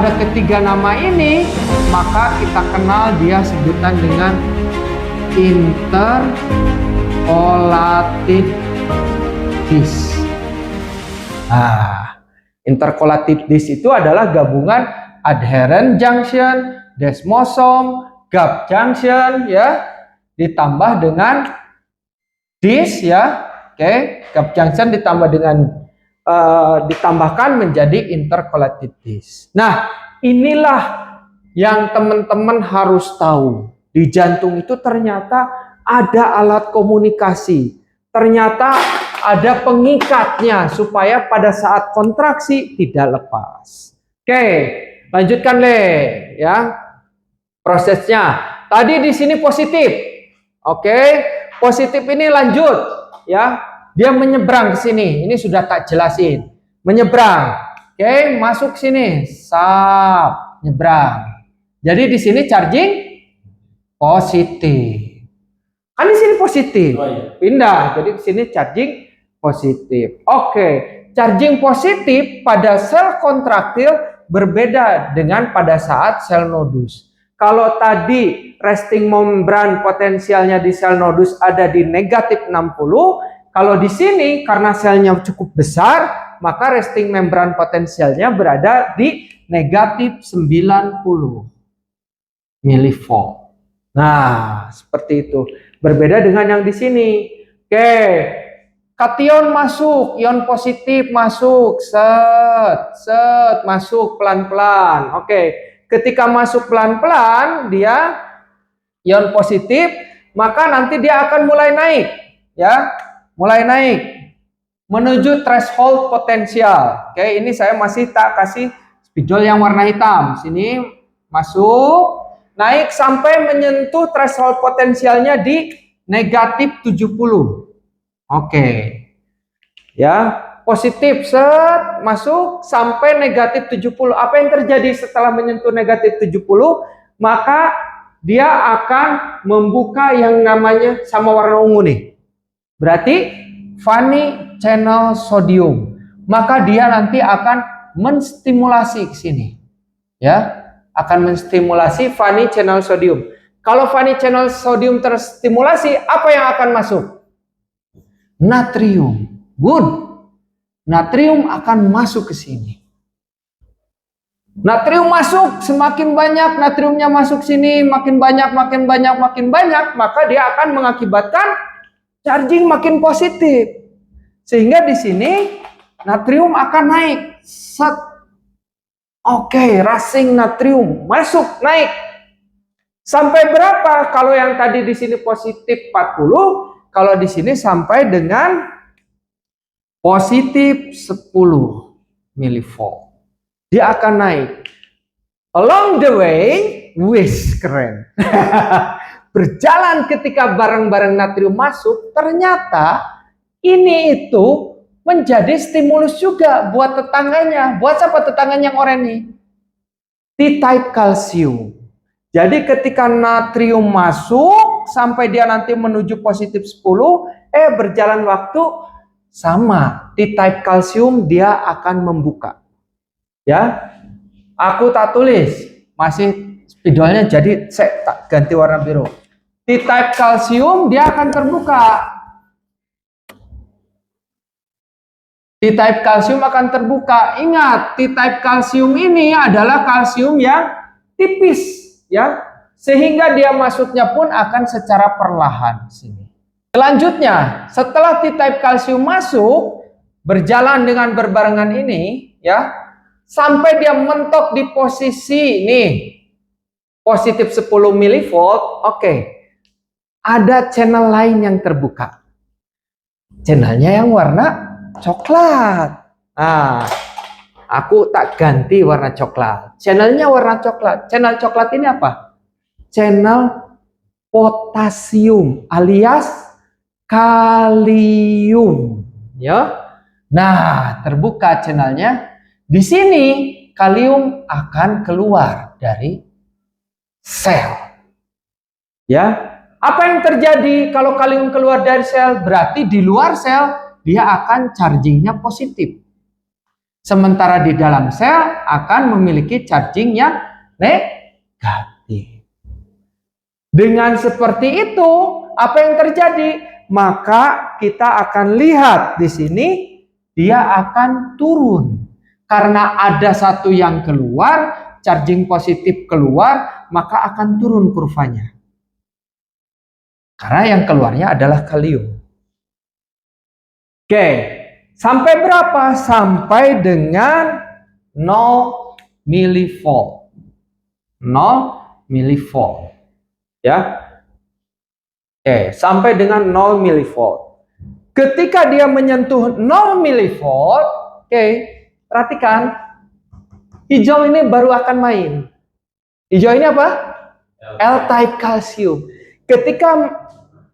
pada ketiga nama ini, maka kita kenal dia sebutan dengan intercalated disc. Intercalated disc itu adalah gabungan adherent junction, desmosome, gap junction ya, ditambah dengan disc ya. Oke, gap junction ditambah dengan ditambahkan menjadi intercalated disc. Nah, inilah yang teman-teman harus tahu. Di jantung itu ternyata ada alat komunikasi. Ternyata ada pengikatnya supaya pada saat kontraksi tidak lepas. Oke, lanjutkan ya. Prosesnya. Tadi di sini positif. Oke, positif ini lanjut ya. Dia menyeberang ke sini. Ini sudah tak jelasin. Menyeberang. Oke, masuk sini. Sap, nyebrang. Jadi di sini charging positif. Kan di sini positif. Pindah. Jadi di sini charging positif. Oke, charging positif pada sel kontraktil berbeda dengan pada saat sel nodus. Kalau tadi resting membran potensialnya di sel nodus ada di negatif 60, kalau di sini karena selnya cukup besar, maka resting membran potensialnya berada di negatif 90 milivolt. Nah, seperti itu. Berbeda dengan yang di sini. Oke, kation masuk, ion positif masuk, set, masuk pelan-pelan. Oke, ketika masuk pelan-pelan, dia ion positif, maka nanti dia akan mulai naik, ya. Mulai naik menuju threshold potensial. Oke, ini saya masih tak kasih spidol yang warna hitam. Sini masuk, naik sampai menyentuh threshold potensialnya di negatif 70. Oke. Ya, positif set masuk sampai negatif 70. Apa yang terjadi setelah menyentuh negatif 70? Maka dia akan membuka yang namanya sama warna ungu nih. Berarti Fanny channel sodium. Maka dia nanti akan menstimulasi ke sini. Ya, akan menstimulasi Fanny channel sodium. Kalau Fanny channel sodium terstimulasi, apa yang akan masuk? Natrium. Good. Natrium akan masuk ke sini. Natrium masuk, semakin banyak natriumnya masuk sini, makin banyak, maka dia akan mengakibatkan charging makin positif. Sehingga di sini natrium akan naik. Set. Oke, rushing natrium masuk, naik. Sampai berapa? Kalau yang tadi di sini positif 40, kalau di sini sampai dengan positif 10 milivolt. Dia akan naik. Along the way, wis keren. Berjalan ketika barang-barang natrium masuk, ternyata ini itu menjadi stimulus juga buat tetangganya. Buat siapa tetangganya yang oranye nih? T-type kalsium. Jadi ketika natrium masuk, sampai dia nanti menuju positif 10, berjalan waktu, sama. T-type kalsium dia akan membuka. Ya, aku tak tulis. Masih spidolnya jadi saya tak ganti warna biru. T-type kalsium dia akan terbuka. T-type kalsium akan terbuka. Ingat, T-type kalsium ini adalah kalsium yang tipis, ya. Sehingga dia masuknya pun akan secara perlahan sini. Selanjutnya, setelah T-type kalsium masuk, berjalan dengan berbarengan ini, ya, sampai dia mentok di posisi nih, positif 10 milivolt, oke. Ada channel lain yang terbuka. Channelnya yang warna coklat. Nah, aku tak ganti warna coklat. Channelnya warna coklat. Channel coklat ini apa? Channel potasium alias kalium. Ya. Nah, terbuka channelnya. Di sini kalium akan keluar dari sel. Ya. Apa yang terjadi kalau kalium keluar dari sel? Berarti di luar sel dia akan chargingnya positif. Sementara di dalam sel akan memiliki charging yang negatif. Dengan seperti itu, apa yang terjadi? Maka kita akan lihat di sini dia akan turun. Karena ada satu yang keluar, charging positif keluar, maka akan turun kurvanya. Karena yang keluarnya adalah kalium. Oke, sampai berapa? Sampai dengan 0 milivolt. 0 milivolt. Ya. Oke, sampai dengan 0 milivolt. Ketika dia menyentuh 0 milivolt, oke, perhatikan, hijau ini baru akan main. Hijau ini apa? L-type kalsium. Ketika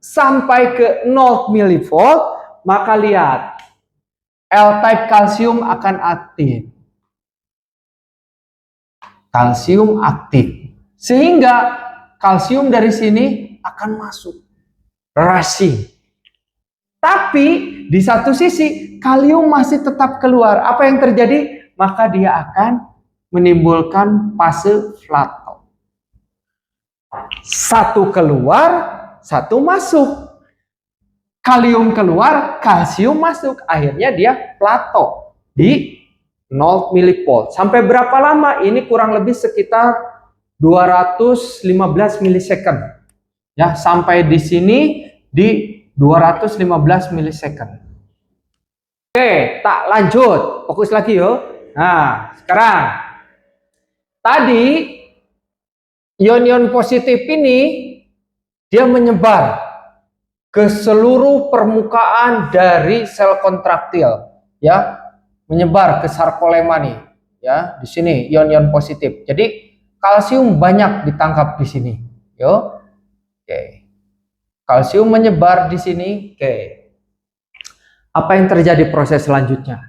sampai ke 0 milivolt, maka lihat, L-type kalsium akan aktif. Kalsium aktif. Sehingga kalsium dari sini akan masuk. Rushing. Tapi di satu sisi, kalium masih tetap keluar. Apa yang terjadi? Maka dia akan menimbulkan fase Plato. Satu keluar, satu masuk. Kalium keluar, kalsium masuk. Akhirnya dia plato di 0 milivolt. Sampai berapa lama? Ini kurang lebih sekitar 215 milisecond. Ya, sampai di sini di 215 milisecond. Oke, tak lanjut. Fokus lagi yuk. Nah, sekarang tadi ion-ion positif ini dia menyebar ke seluruh permukaan dari sel kontraktil, ya, menyebar ke sarkolema nih, ya, di sini ion-ion positif. Jadi kalsium banyak ditangkap di sini, yo. Oke, kalsium menyebar di sini. Oke, apa yang terjadi proses selanjutnya?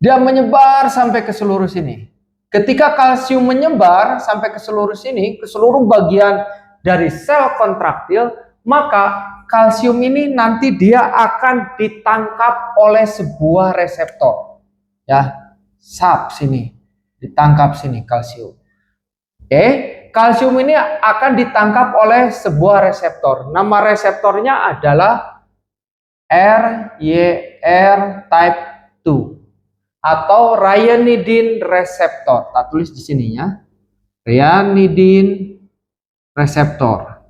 Dia menyebar sampai ke seluruh sini. Ketika kalsium menyebar sampai ke seluruh sini, ke seluruh bagian dari sel kontraktil, maka kalsium ini nanti dia akan ditangkap oleh sebuah reseptor. Ya, sap sini, ditangkap sini kalsium. Oke, kalsium ini akan ditangkap oleh sebuah reseptor. Nama reseptornya adalah RYR type 2 atau ryanidin receptor. Tak tulis di sini ya. Ryanidin receptor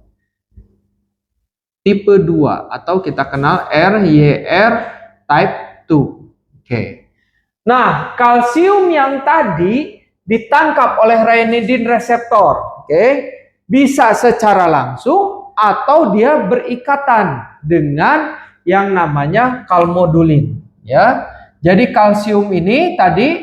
tipe 2 atau kita kenal RYR type 2. Oke. Nah, kalsium yang tadi ditangkap oleh ryanidin reseptor, oke, bisa secara langsung atau dia berikatan dengan yang namanya kalmodulin, ya. Jadi kalsium ini tadi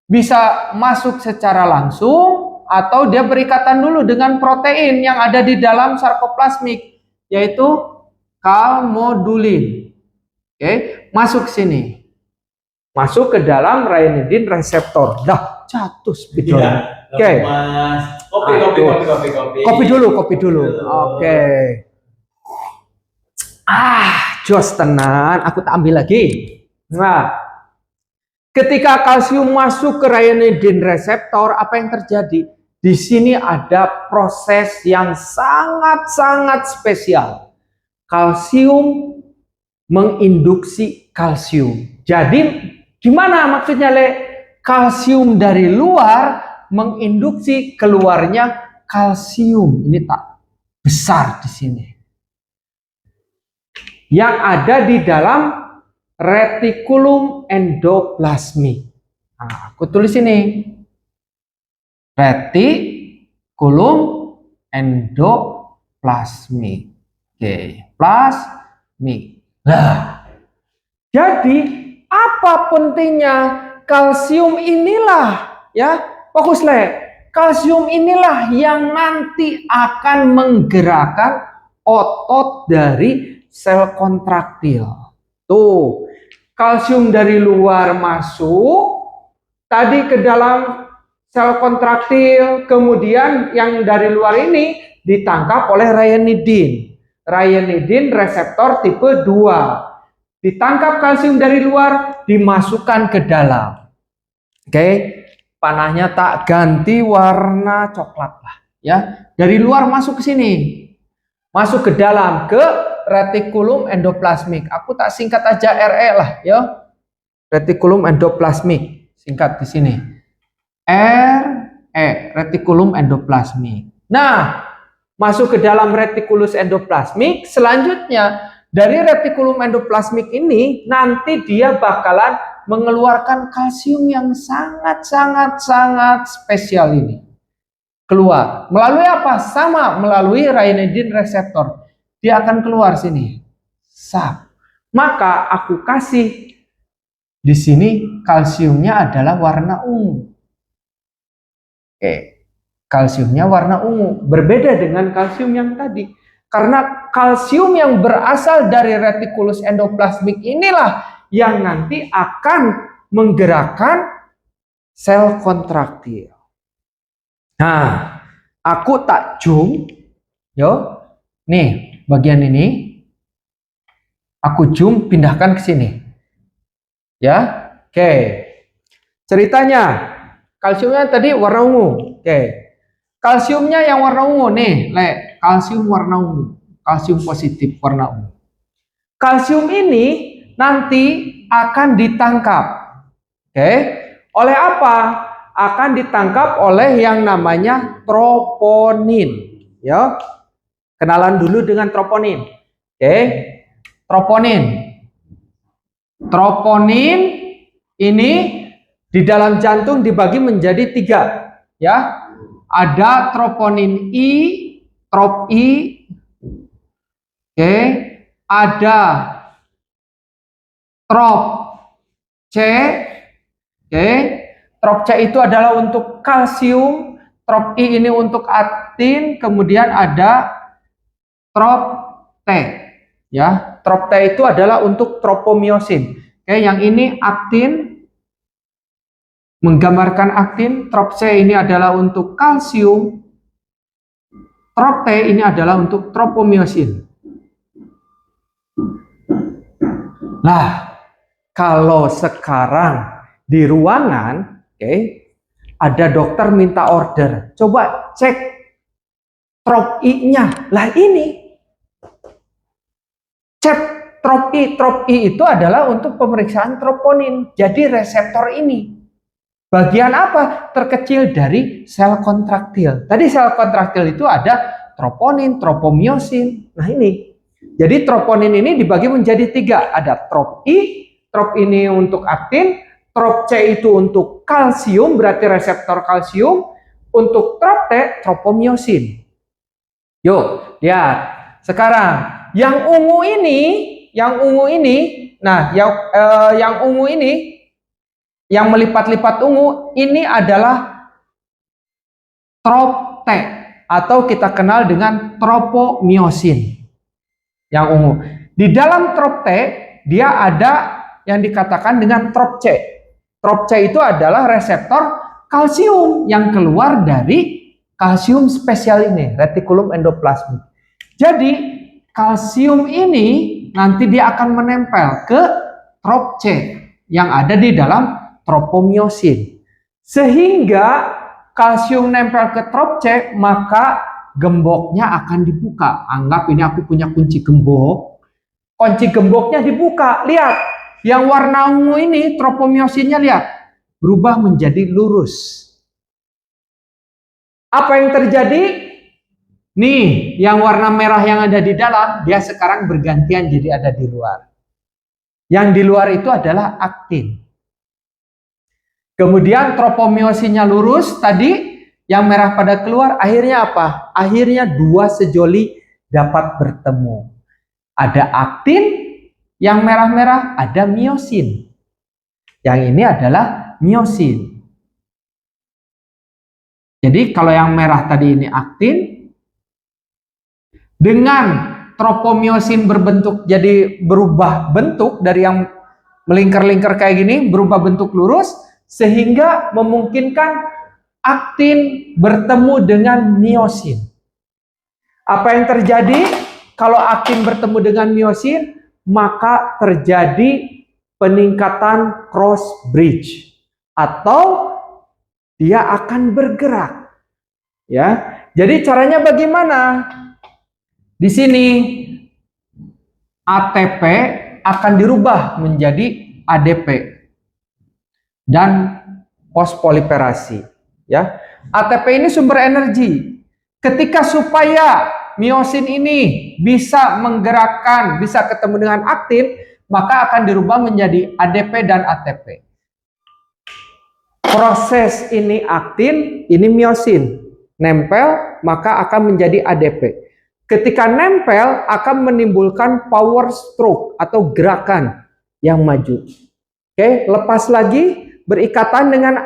bisa masuk secara langsung atau dia berikatan dulu dengan protein yang ada di dalam sarkoplasmik, yaitu kalmodulin. Oke, masuk sini. Masuk ke dalam ryanidin reseptor. Dah, jatuh spidolnya. Ya, oke. Mas. Kopi. Kopi dulu. Oke. Jos tenan, aku tak ambil lagi. Nah, ketika kalsium masuk ke ryanidin reseptor, apa yang terjadi? Di sini ada proses yang sangat-sangat spesial. Kalsium menginduksi kalsium. Jadi gimana maksudnya, Le? Kalsium dari luar menginduksi keluarnya kalsium. Ini tak besar di sini. Yang ada di dalam retikulum endoplasmik. Nah, aku tulis ini. Retikulum endoplasmik. Oke, plasmik. Nah, jadi apa pentingnya kalsium inilah, ya, fokus Le. Kalsium inilah yang nanti akan menggerakkan otot dari sel kontraktil. Tuh, kalsium dari luar masuk tadi ke dalam sel kontraktil, kemudian yang dari luar ini ditangkap oleh ryanidin reseptor tipe 2. Ditangkap kalsium dari luar, dimasukkan ke dalam. Oke, panahnya tak ganti warna coklat lah ya. Dari luar masuk ke sini. Masuk ke dalam ke retikulum endoplasmik. Aku tak singkat aja RE lah ya. Retikulum endoplasmik. Singkat di sini. RE, retikulum endoplasmik. Nah, masuk ke dalam retikulus endoplasmik, selanjutnya dari retikulum endoplasmik ini nanti dia bakalan mengeluarkan kalsium yang sangat spesial ini. Keluar. Melalui apa? Sama, melalui ryanodine reseptor. Dia akan keluar sini. Sap. Maka aku kasih di sini kalsiumnya adalah warna ungu. Oke. Kalsiumnya warna ungu. Berbeda dengan kalsium yang tadi. Karena kalsium yang berasal dari retikulus endoplasmik inilah yang nanti akan menggerakkan sel kontraktil. Nah, aku tak zoom, yo, nih bagian ini, aku zoom pindahkan ke sini, ya, oke. Ceritanya, kalsiumnya tadi warna ungu, oke. Kalsiumnya yang warna ungu nih, kalsium warna ungu, kalsium positif warna ungu. Kalsium ini nanti akan ditangkap, oke. Oleh apa? Akan ditangkap oleh yang namanya troponin, ya. Kenalan dulu dengan troponin. Oke. Troponin. Troponin ini di dalam jantung dibagi menjadi 3, ya. Ada troponin I, trop I. Oke. Ada trop C. Oke. Trop C itu adalah untuk kalsium, trop I ini untuk aktin, kemudian ada trop T. Ya, trop T itu adalah untuk tropomyosin. Oke, yang ini aktin, menggambarkan aktin, trop C ini adalah untuk kalsium, trop T ini adalah untuk tropomyosin. Nah, kalau sekarang di ruangan, oke, ada dokter minta order. Coba cek trop I-nya. Lah ini. Cek trop I. Trop I itu adalah untuk pemeriksaan troponin. Jadi reseptor ini. Bagian apa? Terkecil dari sel kontraktil. Tadi sel kontraktil itu ada troponin, tropomyosin. Nah ini. Jadi troponin ini dibagi menjadi 3. Ada trop I. Trop ini untuk aktin. Trop C itu untuk kalsium, berarti reseptor kalsium. Untuk trop T, tropomyosin. Yuk, lihat. Sekarang, yang ungu ini, nah, yang ungu ini, yang melipat-lipat ungu, ini adalah trop T, atau kita kenal dengan tropomyosin. Yang ungu. Di dalam trop T, dia ada yang dikatakan dengan trop C. Trop C itu adalah reseptor kalsium yang keluar dari kalsium spesial ini, retikulum endoplasmik. Jadi, kalsium ini nanti dia akan menempel ke trop C yang ada di dalam tropomyosin. Sehingga kalsium nempel ke trop C, maka gemboknya akan dibuka. Anggap ini aku punya kunci gembok. Kunci gemboknya dibuka. Lihat. Yang warna ungu ini, tropomyosinnya lihat, berubah menjadi lurus. Apa yang terjadi? Nih, yang warna merah yang ada di dalam, dia sekarang bergantian jadi ada di luar. Yang di luar itu adalah aktin. Kemudian tropomyosinnya lurus, tadi yang merah pada keluar, akhirnya apa? Akhirnya 2 sejoli dapat bertemu. Ada aktin, yang merah-merah ada myosin. Yang ini adalah myosin. Jadi kalau yang merah tadi ini aktin, dengan tropomyosin berbentuk jadi berubah bentuk dari yang melingkar-lingkar kayak gini, berubah bentuk lurus, sehingga memungkinkan aktin bertemu dengan myosin. Apa yang terjadi kalau aktin bertemu dengan myosin? Maka terjadi peningkatan cross bridge atau dia akan bergerak. Ya. Jadi caranya bagaimana? Di sini ATP akan dirubah menjadi ADP dan fosfoliperasi. Ya, ATP ini sumber energi. Ketika supaya miosin ini bisa menggerakkan, bisa ketemu dengan aktin, maka akan dirubah menjadi ADP dan ATP. Proses ini aktin, ini miosin. Nempel, maka akan menjadi ADP. Ketika nempel, akan menimbulkan power stroke atau gerakan yang maju. Oke, lepas lagi. Berikatan dengan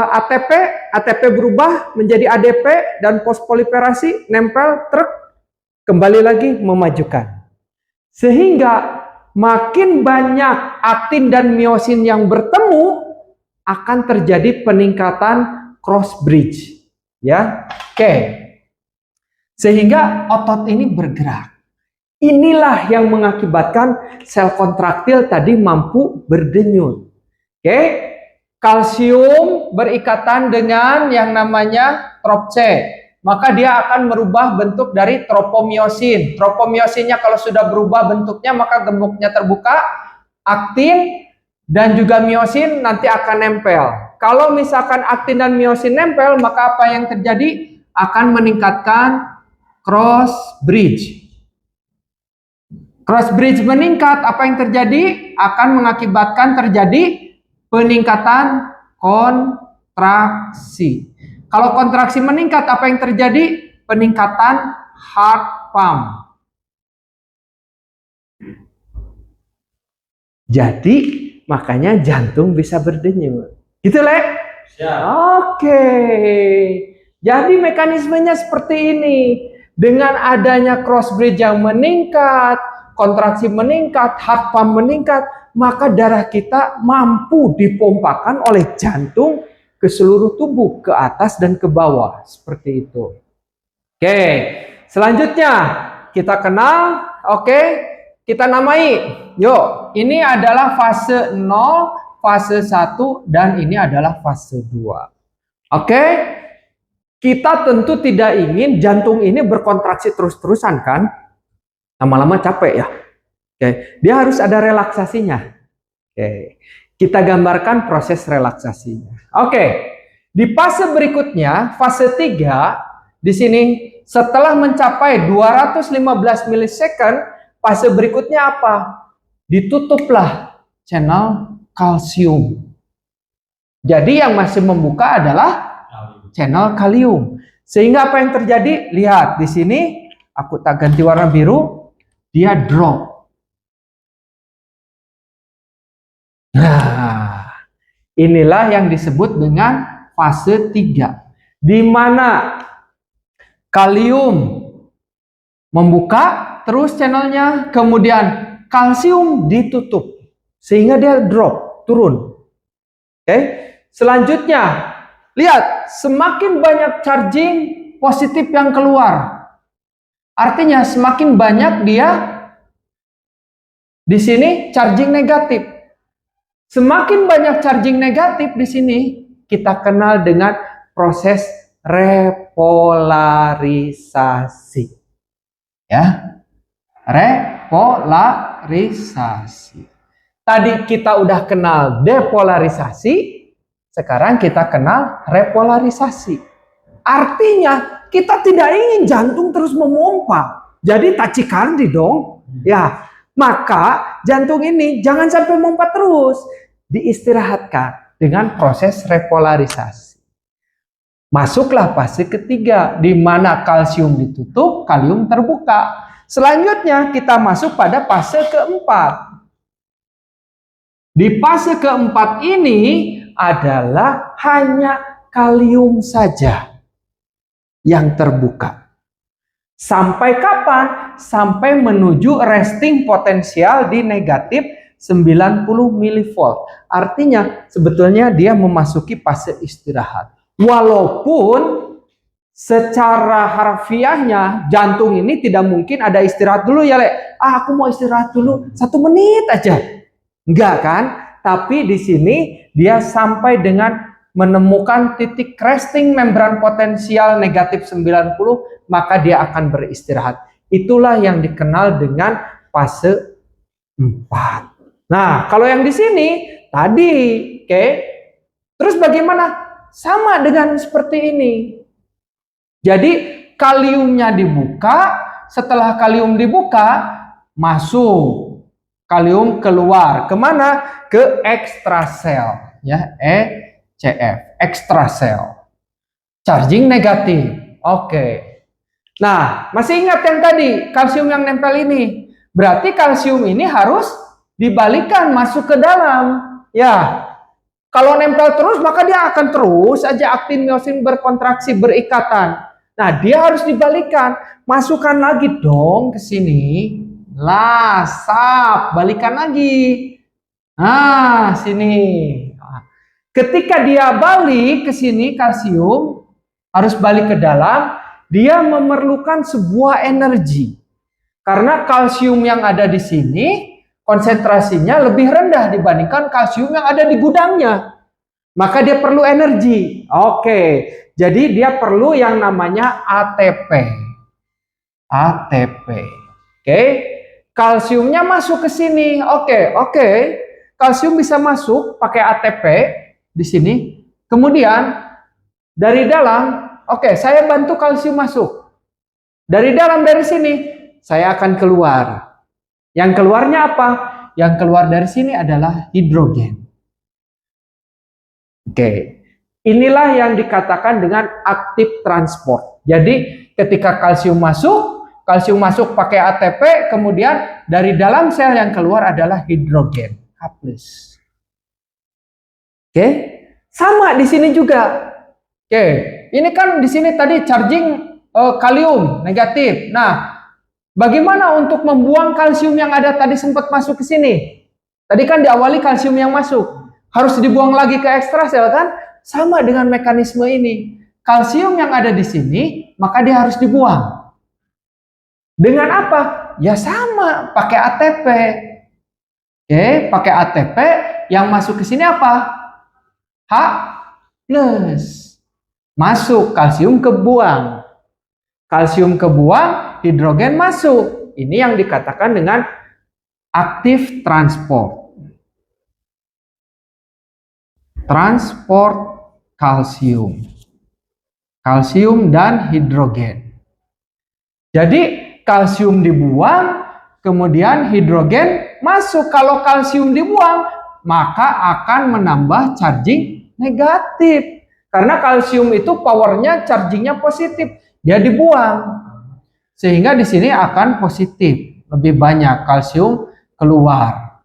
ATP, ATP berubah menjadi ADP dan fosfoliperasi, nempel, truk, kembali lagi memajukan. Sehingga makin banyak aktin dan miosin yang bertemu, akan terjadi peningkatan cross bridge. Ya, oke. Sehingga otot ini bergerak. Inilah yang mengakibatkan sel kontraktil tadi mampu berdenyut. Oke, kalsium berikatan dengan yang namanya trop C, maka dia akan merubah bentuk dari tropomiosin. Tropomiosinnya kalau sudah berubah bentuknya, maka gemuknya terbuka, aktin dan juga miosin nanti akan nempel. Kalau misalkan aktin dan miosin nempel, maka apa yang terjadi? Akan meningkatkan cross bridge. Cross bridge meningkat, apa yang terjadi? Akan mengakibatkan terjadi peningkatan kontraksi. Kalau kontraksi meningkat, apa yang terjadi? Peningkatan heart pump. Jadi, makanya jantung bisa berdenyut. Gitu, Le? Siap. Oke. Jadi mekanismenya seperti ini. Dengan adanya cross bridge yang meningkat, kontraksi meningkat, heart pump meningkat, maka darah kita mampu dipompakan oleh jantung ke seluruh tubuh, ke atas dan ke bawah. Seperti itu. Oke, selanjutnya kita kenal, kita namai. Yuk, ini adalah fase 0, fase 1, dan ini adalah fase 2. Oke, kita tentu tidak ingin jantung ini berkontraksi terus-terusan kan? Lama-lama capek ya. Oke, dia harus ada relaksasinya. Oke, kita gambarkan proses relaksasinya. Oke, di fase berikutnya, fase 3, di sini setelah mencapai 215 milisecond, fase berikutnya apa? Ditutuplah channel kalsium. Jadi yang masih membuka adalah channel kalium. Sehingga apa yang terjadi? Lihat di sini, aku tak ganti warna biru, dia drop. Nah, inilah yang disebut dengan fase 3, di mana kalium membuka terus channelnya, kemudian kalsium ditutup sehingga dia drop, turun. Oke, selanjutnya lihat, semakin banyak charging positif yang keluar, artinya semakin banyak dia di sini charging negatif. Semakin banyak charging negatif di sini, kita kenal dengan proses repolarisasi. Ya, repolarisasi. Tadi kita udah kenal depolarisasi, sekarang kita kenal repolarisasi. Artinya kita tidak ingin jantung terus memompa, jadi tachikardi dong. Ya, maka jantung ini jangan sampai memompa terus, diistirahatkan dengan proses repolarisasi. Masuklah fase ketiga, di mana kalsium ditutup, kalium terbuka. Selanjutnya kita masuk pada fase keempat. Di fase keempat ini adalah hanya kalium saja yang terbuka. Sampai kapan? Sampai menuju resting potensial di negatif 90 mV. Artinya sebetulnya dia memasuki fase istirahat. Walaupun secara harfiahnya jantung ini tidak mungkin ada istirahat dulu ya, Le. Aku mau istirahat dulu 1 menit aja. Enggak kan? tapi di sini dia sampai dengan menemukan titik resting membran potensial negatif 90, maka dia akan beristirahat. Itulah yang dikenal dengan fase 4. Nah, kalau yang di sini tadi, oke. Terus bagaimana? Sama dengan seperti ini. Jadi kaliumnya dibuka, setelah kalium dibuka, masuk. Kalium keluar. Kemana? Ke ekstrasel. Ya, CF, ekstrasel. Charging negatif. Oke. Nah, masih ingat yang tadi, kalsium yang nempel ini. Berarti kalsium ini harus dibalikan masuk ke dalam. Ya. Kalau nempel terus, maka dia akan terus aja aktin miosin berkontraksi, berikatan. Nah, dia harus dibalikan. Masukkan lagi dong ke sini. Lah, sap, balikan lagi. Nah, sini. Ketika dia balik ke sini, kalsium harus balik ke dalam, dia memerlukan sebuah energi. Karena kalsium yang ada di sini, konsentrasinya lebih rendah dibandingkan kalsium yang ada di gudangnya. Maka dia perlu energi. Oke, jadi dia perlu yang namanya ATP. ATP. Oke, kalsiumnya masuk ke sini. Oke. Kalsium bisa masuk pakai ATP di sini. Kemudian dari dalam, saya bantu kalsium masuk. Dari dalam, dari sini, saya akan keluar. Yang keluarnya apa? Yang keluar dari sini adalah hidrogen. Oke. Inilah yang dikatakan dengan aktif transport. Jadi ketika kalsium masuk pakai ATP, kemudian dari dalam sel yang keluar adalah hidrogen, H+. Oke. Sama di sini juga. Oke. Ini kan di sini tadi charging kalium negatif. Nah, bagaimana untuk membuang kalsium yang ada tadi sempat masuk ke sini? Tadi kan diawali kalsium yang masuk. Harus dibuang lagi ke ekstrasel kan? Sama dengan mekanisme ini. Kalsium yang ada di sini, maka dia harus dibuang. Dengan apa? Ya sama, pakai ATP. Oke, pakai ATP, yang masuk ke sini apa? H+. Masuk, kalsium kebuang. Kalsium kebuang, hidrogen masuk. Ini yang dikatakan dengan aktif transport. Transport kalsium. Kalsium dan hidrogen. Jadi kalsium dibuang, kemudian hidrogen masuk. Kalau kalsium dibuang, maka akan menambah charging negatif. Karena kalsium itu powernya, chargingnya positif. Dia dibuang. Sehingga di sini akan positif. Lebih banyak kalsium keluar.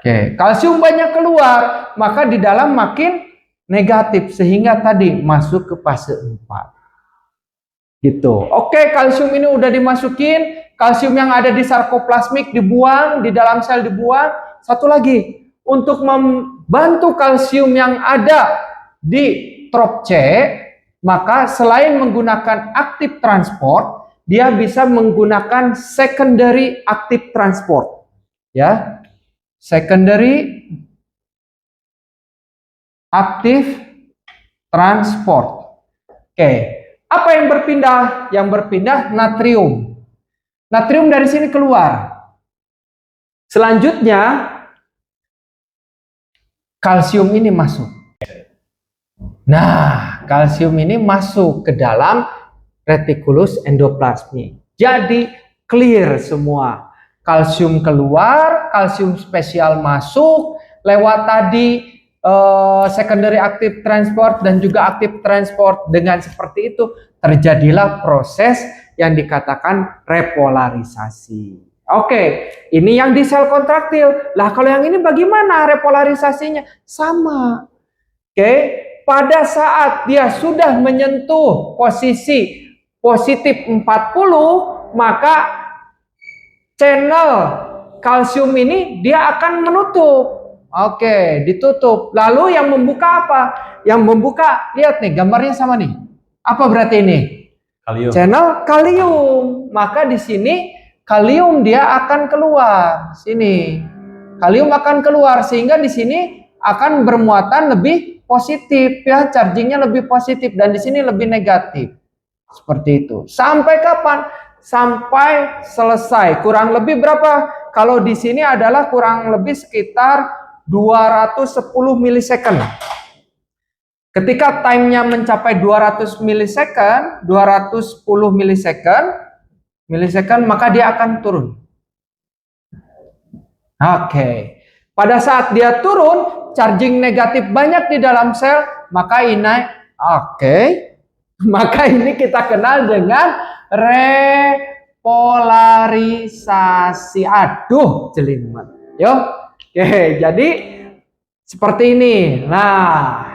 Oke, kalsium banyak keluar, maka di dalam makin negatif sehingga tadi masuk ke fase 4. Gitu. Oke, kalsium ini udah dimasukin, kalsium yang ada di sarkoplasmik dibuang, di dalam sel dibuang. Satu lagi, untuk membantu kalsium yang ada di trop C, maka selain menggunakan aktif transport, dia bisa menggunakan secondary active transport. Ya. Secondary active transport. Oke, apa yang berpindah? Yang berpindah natrium. Natrium dari sini keluar. Selanjutnya kalsium ini masuk. Nah, kalsium ini masuk ke dalam retikulus endoplasmik. Jadi clear semua. Kalsium keluar, kalsium spesial masuk, lewat tadi secondary active transport dan juga active transport. Dengan seperti itu terjadilah proses yang dikatakan repolarisasi. Oke, ini yang di sel kontraktil. Lah kalau yang ini bagaimana repolarisasinya? Sama. Oke, pada saat dia sudah menyentuh posisi positif 40, maka channel kalsium ini dia akan menutup. Oke, ditutup. Lalu yang membuka apa? Yang membuka, lihat nih gambarnya sama nih. Apa berarti ini? Kalium. Channel kalium. Maka di sini kalium dia akan keluar. Sini. kalium akan keluar sehingga di sini akan bermuatan lebih positif ya, chargingnya lebih positif dan di sini lebih negatif. Seperti itu. Sampai kapan? Sampai selesai. Kurang lebih berapa? Kalau di sini adalah kurang lebih sekitar 210 milisecond. Ketika time-nya mencapai 200 milisecond, 210 milisecond, maka dia akan turun. Oke. Pada saat dia turun, charging negatif banyak di dalam sel, maka ini maka ini kita kenal dengan repolarisasi. Aduh, jelimet. Yuk. Oke, jadi seperti ini. Nah,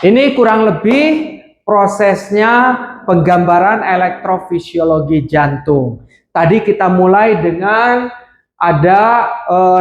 ini kurang lebih prosesnya penggambaran elektrofisiologi jantung. Tadi kita mulai dengan ada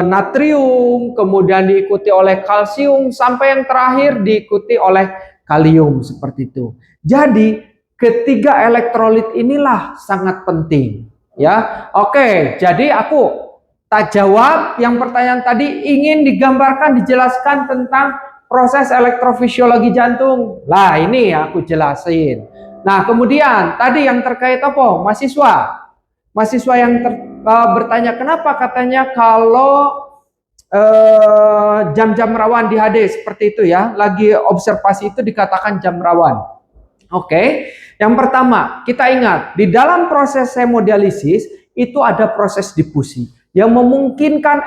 natrium, kemudian diikuti oleh kalsium, sampai yang terakhir diikuti oleh kalium, seperti itu. Jadi ketiga elektrolit inilah sangat penting, ya. Oke, jadi aku tak jawab yang pertanyaan tadi, ingin digambarkan, dijelaskan tentang proses elektrofisiologi jantung. Lah, ini aku jelasin. Nah, kemudian tadi yang terkait apa? Mahasiswa yang bertanya kenapa katanya kalau jam-jam rawan di HD seperti itu ya, lagi observasi itu dikatakan jam rawan. Oke, yang pertama kita ingat di dalam proses hemodialisis itu ada proses difusi yang memungkinkan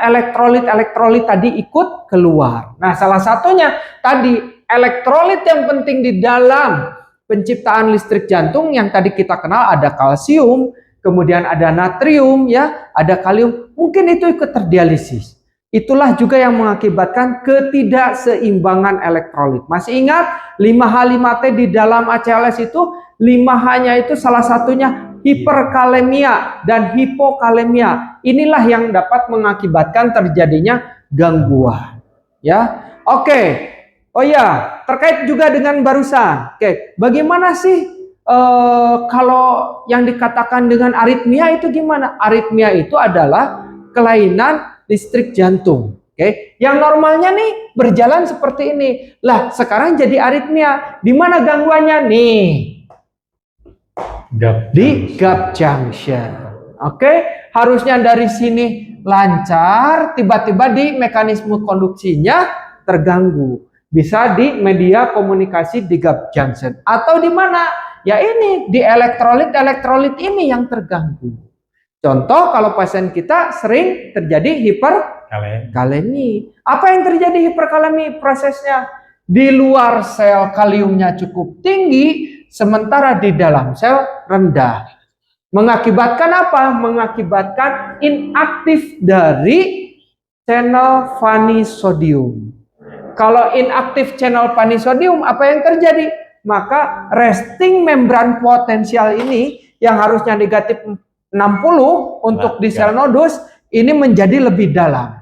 elektrolit tadi ikut keluar. Nah, salah satunya tadi elektrolit yang penting di dalam penciptaan listrik jantung yang tadi kita kenal ada kalsium, kemudian ada natrium, ya, ada kalium, mungkin itu ikut terdialisis. Itulah juga yang mengakibatkan ketidakseimbangan elektrolit. Masih ingat 5H5T di dalam ACLS itu 5H-nya itu salah satunya hiperkalemia dan hipokalemia. Inilah yang dapat mengakibatkan terjadinya gangguan. Ya, oke. Oh ya, terkait juga dengan barusan. Oke, bagaimana sih kalau yang dikatakan dengan aritmia itu gimana? Aritmia itu adalah kelainan listrik jantung. Oke, yang normalnya nih berjalan seperti ini. Lah, sekarang jadi aritmia. Di mana gangguannya nih? Di gap junction. Oke, harusnya dari sini lancar, tiba-tiba di mekanisme konduksinya terganggu. Bisa di media komunikasi di gap junction atau di mana? Ya ini di elektrolit ini yang terganggu. Contoh kalau pasien kita sering terjadi hiperkalemi. Apa yang terjadi hiperkalemi? Prosesnya di luar sel kaliumnya cukup tinggi, sementara di dalam sel rendah. Mengakibatkan apa? Mengakibatkan inaktif dari channel vanisodium. Kalau inaktif channel vanisodium, apa yang terjadi? Maka resting membran potensial ini yang harusnya negatif 60 untuk di sel nodus ini menjadi lebih dalam.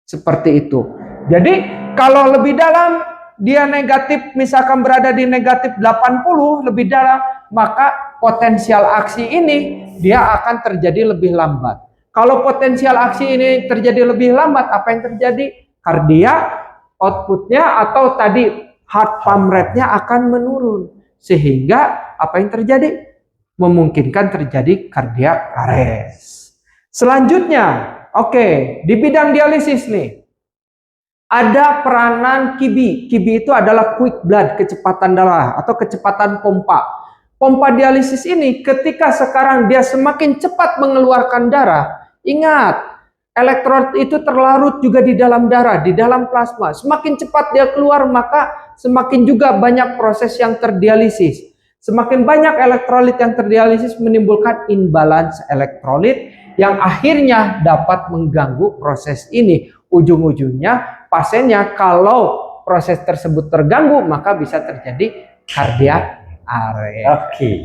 Seperti itu. Jadi kalau lebih dalam dia negatif misalkan berada di negatif 80 lebih dalam, maka potensial aksi ini dia akan terjadi lebih lambat. Kalau potensial aksi ini terjadi lebih lambat, apa yang terjadi? Kardiak outputnya atau tadi heart pump rate-nya akan menurun. Sehingga apa yang terjadi? Memungkinkan terjadi cardiac arrest. Selanjutnya, oke, di bidang dialisis nih, ada peranan KIBI. KIBI itu adalah quick blood, kecepatan darah atau kecepatan pompa. Pompa dialisis ini ketika sekarang dia semakin cepat mengeluarkan darah, ingat, elektrolit itu terlarut juga di dalam darah, di dalam plasma. Semakin cepat dia keluar, maka semakin juga banyak proses yang terdialisis. Semakin banyak elektrolit yang terdialisis menimbulkan imbalance elektrolit yang akhirnya dapat mengganggu proses ini. Ujung-ujungnya pasiennya kalau proses tersebut terganggu maka bisa terjadi cardiac arrest. Oke.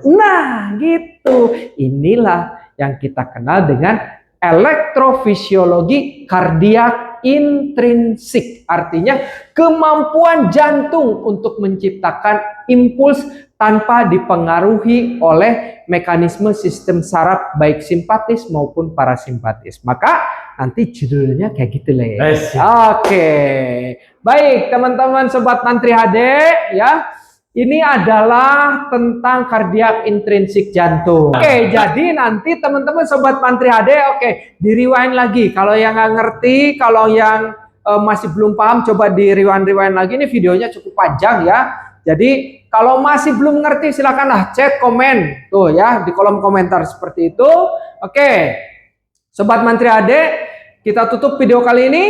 Nah, gitu. Inilah yang kita kenal dengan elektrofisiologi kardiak intrinsik, artinya kemampuan jantung untuk menciptakan impuls tanpa dipengaruhi oleh mekanisme sistem saraf baik simpatis maupun parasimpatis. Maka nanti judulnya kayak gitu lah. Yes. Oke. Baik, teman-teman sobat Mantri HD ya. Ini adalah tentang kardiak intrinsik jantung. Oke, jadi nanti teman-teman sobat Mantri HD, oke, di rewind lagi. Kalau yang nggak ngerti, kalau yang masih belum paham, coba di rewind lagi. Ini videonya cukup panjang ya. Jadi kalau masih belum ngerti, silakanlah cek komen tuh ya di kolom komentar seperti itu. Oke, sobat Mantri HD, kita tutup video kali ini.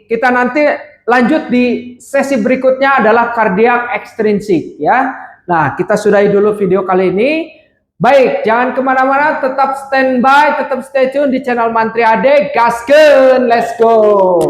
Kita nanti lanjut di sesi berikutnya adalah kardiak ekstrinsik ya. Nah, kita sudahi dulu video kali ini. Baik, jangan kemana-mana, tetap standby, tetap stay tune di channel Mantri HD. Gaskeun, let's go.